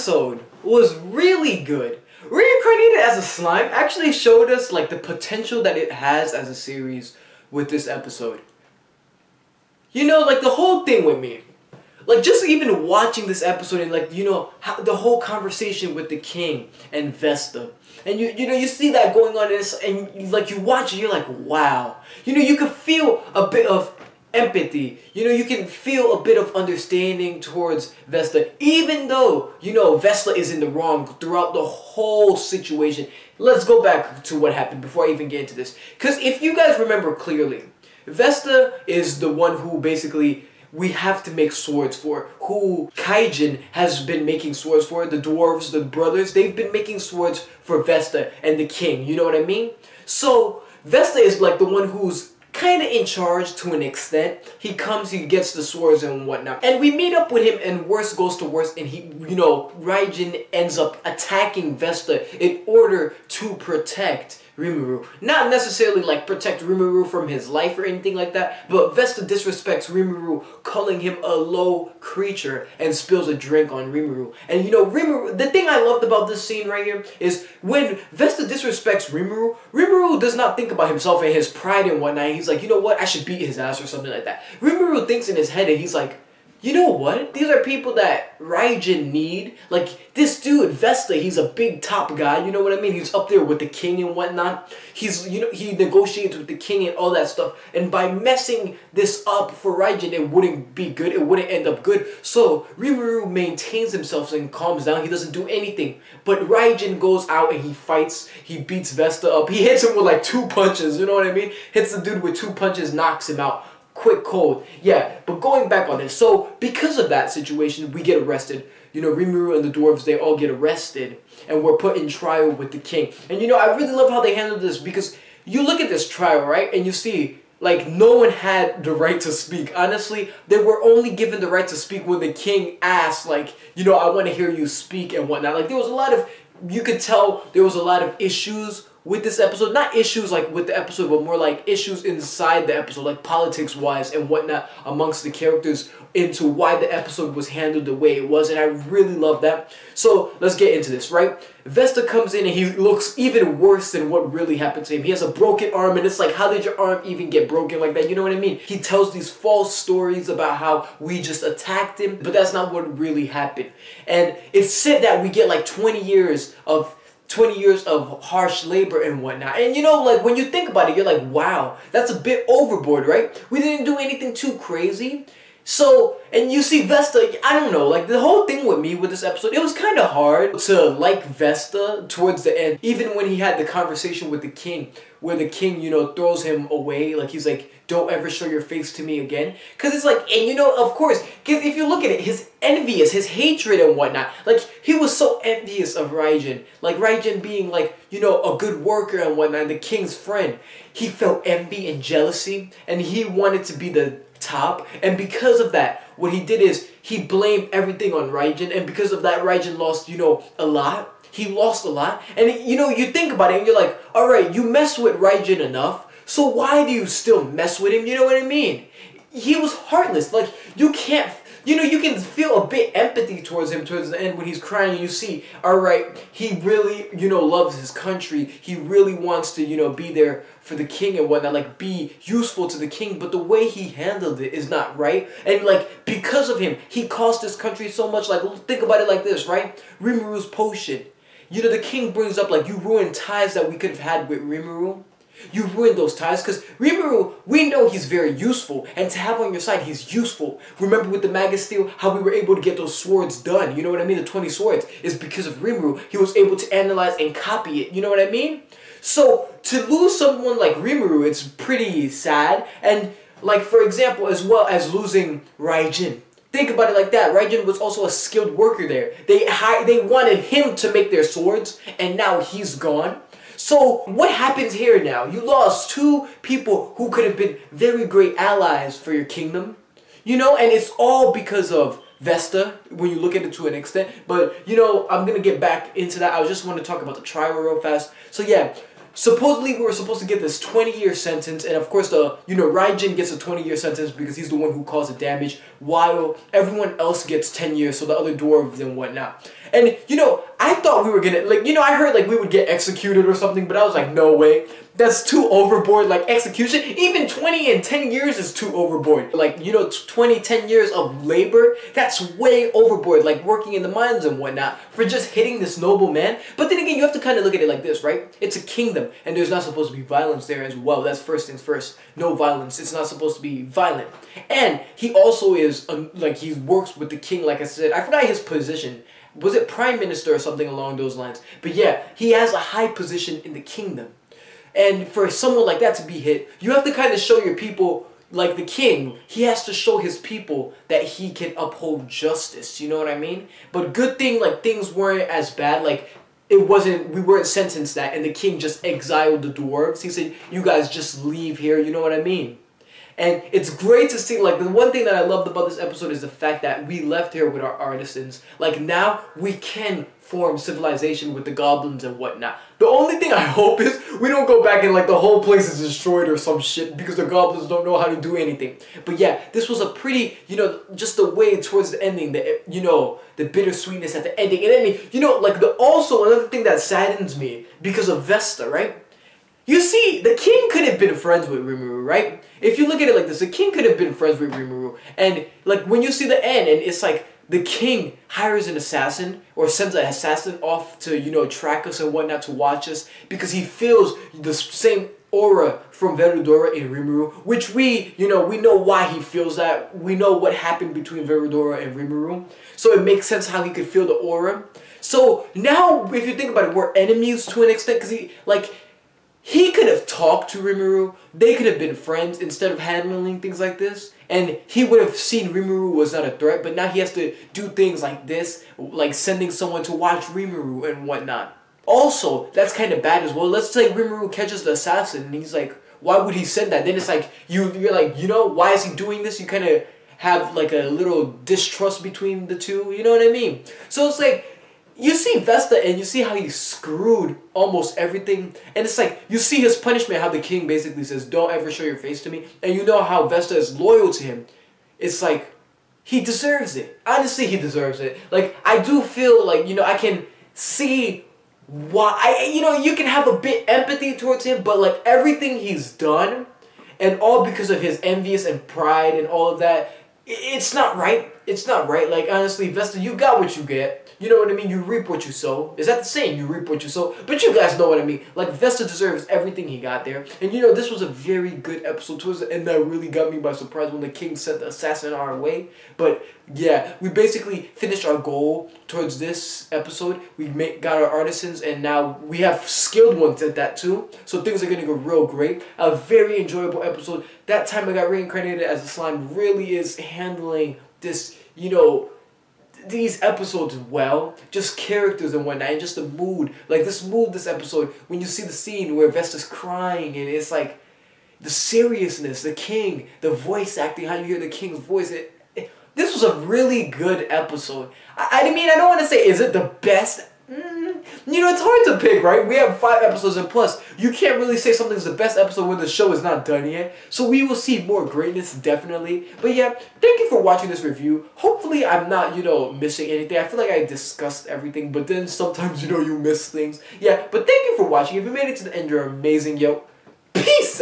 episode was really good. Reincarnated as a slime actually showed us like the potential that it has as a series with this episode. You know, like the whole thing with me. Like just even watching this episode and like, you know, how, the whole conversation with the king and Vesta. And you see that going on and like you watch it, you're like, wow. You know, you can feel a bit of empathy. You know, you can feel a bit of understanding towards Vesta, even though, you know, Vesta is in the wrong throughout the whole situation. Let's go back to what happened before I even get into this. Because if you guys remember clearly, Vesta is the one who basically we have to make swords for, who Kaijin has been making swords for, the dwarves, the brothers, they've been making swords for Vesta and the king, you know what I mean? So, Vesta is like the one who's kind of in charge to an extent. He comes, he gets the swords and whatnot. And we meet up with him and worse goes to worse and he, you know, Raijin ends up attacking Vesta in order to protect Rimuru. Not necessarily like protect Rimuru from his life or anything like that, but Vesta disrespects Rimuru, calling him a low creature and spills a drink on Rimuru. And you know, Rimuru, the thing I loved about this scene right here is when Vesta disrespects Rimuru, Rimuru does not think about himself and his pride and whatnot. He's like, you know what, I should beat his ass or something like that. Rimuru thinks in his head and he's like, you know what? These are people that Raijin need. Like, this dude, Vesta, he's a big top guy, you know what I mean? He's up there with the king and whatnot. He's, you know, he negotiates with the king and all that stuff. And by messing this up for Raijin, it wouldn't be good. It wouldn't end up good. So, Rimuru maintains himself and calms down. He doesn't do anything. But Raijin goes out and he fights. He beats Vesta up. He hits him with like 2 punches, you know what I mean? Hits the dude with 2 punches, knocks him out. Quick, cold. Yeah, but going back on this. So, because of that situation, we get arrested. You know, Rimuru and the dwarves, they all get arrested. And we're put in trial with the king. And you know, I really love how they handled this because you look at this trial, right? And you see, like, no one had the right to speak. Honestly, they were only given the right to speak when the king asked, like, you know, I want to hear you speak and whatnot. Like, there was a lot of, you could tell there was a lot of issues with this episode. Not issues like with the episode, but more like issues inside the episode, like politics wise and whatnot amongst the characters into why the episode was handled the way it was, and I really love that. So let's get into this, right? Vesta comes in and he looks even worse than what really happened to him. He has a broken arm and it's like, how did your arm even get broken like that? You know what I mean? He tells these false stories about how we just attacked him, but that's not what really happened. And it's said that we get like 20 years of harsh labor and whatnot. And you know, like when you think about it, you're like, wow, that's a bit overboard, right? We didn't do anything too crazy. So, and you see Vesta, I don't know, like the whole thing with me with this episode, it was kind of hard to like Vesta towards the end. Even when he had the conversation with the king, where the king, you know, throws him away. Like he's like, don't ever show your face to me again. Because it's like, and you know, of course, if you look at it, his envious, his hatred and whatnot. Like, he was so envious of Raijin. Like, Raijin being like, you know, a good worker and whatnot, and the king's friend. He felt envy and jealousy, and he wanted to be the top. And because of that, what he did is, he blamed everything on Raijin. And because of that, Raijin lost, you know, a lot. He lost a lot. And, you know, you think about it, and you're like, alright, you mess with Raijin enough. So why do you still mess with him? You know what I mean? He was heartless. Like, you can't, you know, you can feel a bit empathy towards him towards the end when he's crying and you see, alright, he really, you know, loves his country. He really wants to, you know, be there for the king and whatnot, like be useful to the king. But the way he handled it is not right. And like, because of him, he cost his country so much. Like, think about it like this, right? Rimuru's potion. You know, the king brings up like, you ruined ties that we could have had with Rimuru. You ruined those ties because Rimuru, we know he's very useful, and to have on your side, he's useful. Remember with the Magus Steel, how we were able to get those swords done, you know what I mean? The 20 swords is because of Rimuru. He was able to analyze and copy it, you know what I mean? So, to lose someone like Rimuru, it's pretty sad, and like for example, as well as losing Raijin. Think about it like that. Raijin was also a skilled worker there. They wanted him to make their swords, and now he's gone. So, what happens here now? You lost 2 people who could have been very great allies for your kingdom. You know, and it's all because of Vesta, when you look at it to an extent. But, you know, I'm going to get back into that. I just want to talk about the trial real fast. So, yeah. Supposedly, we were supposed to get this 20-year sentence, and of course, Raijin gets a 20-year sentence because he's the one who caused the damage, while everyone else gets 10 years, so the other dwarves and whatnot. And, you know, I thought we were gonna, like, you know, I heard, like, we would get executed or something, but I was like, no way. That's too overboard, like, execution. Even 20 and 10 years is too overboard. Like, you know, 20, 10 years of labor, that's way overboard, like, working in the mines and whatnot, for just hitting this noble man. But then again, you have to kind of look at it like this, right? It's a kingdom, and there's not supposed to be violence there as well. That's first things first. No violence. It's not supposed to be violent. And he also is, like, he works with the king, like I said. I forgot his position. Was it prime minister or something along those lines? But yeah, he has a high position in the kingdom. And for someone like that to be hit, you have to kind of show your people, like the king, he has to show his people that he can uphold justice, you know what I mean? But good thing, like, things weren't as bad, like, we weren't sentenced that, and the king just exiled the dwarves. He said, you guys just leave here, you know what I mean? And it's great to see, like, the one thing that I loved about this episode is the fact that we left here with our artisans. Like, now we can form civilization with the goblins and whatnot. The only thing I hope is we don't go back and, like, the whole place is destroyed or some shit because the goblins don't know how to do anything. But yeah, this was a pretty, you know, just the way towards the ending, the, you know, the bittersweetness at the ending. And then, you know, like, also another thing that saddens me because of Vesta, right? You see, the king could have been friends with Rimuru, right? If you look at it like this, the king could have been friends with Rimuru. And, like, when you see the end, and it's like, the king hires an assassin, or sends an assassin off to, you know, track us and whatnot, to watch us, because he feels the same aura from Verudora in Rimuru, which we know why he feels that. We know what happened between Verudora and Rimuru. So it makes sense how he could feel the aura. So, now, if you think about it, we're enemies to an extent, because he could have talked to Rimuru, they could have been friends instead of handling things like this, and he would have seen Rimuru was not a threat, but now he has to do things like this, like sending someone to watch Rimuru and whatnot. Also, that's kind of bad as well. Let's say Rimuru catches the assassin, and he's like, why would he send that? Then it's like, you're like, you know, why is he doing this? You kind of have like a little distrust between the two, you know what I mean? So it's like, you see Vesta and you see how he screwed almost everything, and it's like, you see his punishment, how the king basically says, don't ever show your face to me, and you know how Vesta is loyal to him. It's like, he deserves it. Honestly, he deserves it. Like, I do feel like, you know, I can see why, you know, you can have a bit empathy towards him, but like everything he's done, and all because of his envious and pride and all of that, it's not right. It's not right. Like, honestly, Vesta, you got what you get. You know what I mean? You reap what you sow. Is that the saying? You reap what you sow. But you guys know what I mean. Like, Vesta deserves everything he got there. And you know, this was a very good episode towards the end that really got me by surprise when the king sent the assassin our way. But yeah, we basically finished our goal towards this episode. We got our artisans, and now we have skilled ones at that too. So things are going to go real great. A very enjoyable episode. That time I got reincarnated as a slime really is handling this, you know, these episodes well, just characters and whatnot, and just the mood. Like this episode, when you see the scene where Vesta's crying, and it's like the seriousness, the king, the voice acting, how you hear the king's voice. This was a really good episode. I mean, I don't want to say, is it the best? You know, it's hard to pick, right? We have 5 episodes, and plus, you can't really say something's the best episode when the show is not done yet. So we will see more greatness, definitely. But yeah, thank you for watching this review. Hopefully, I'm not, you know, missing anything. I feel like I discussed everything, but then sometimes, you know, you miss things. Yeah, but thank you for watching. If you made it to the end, you're amazing, yo. Peace!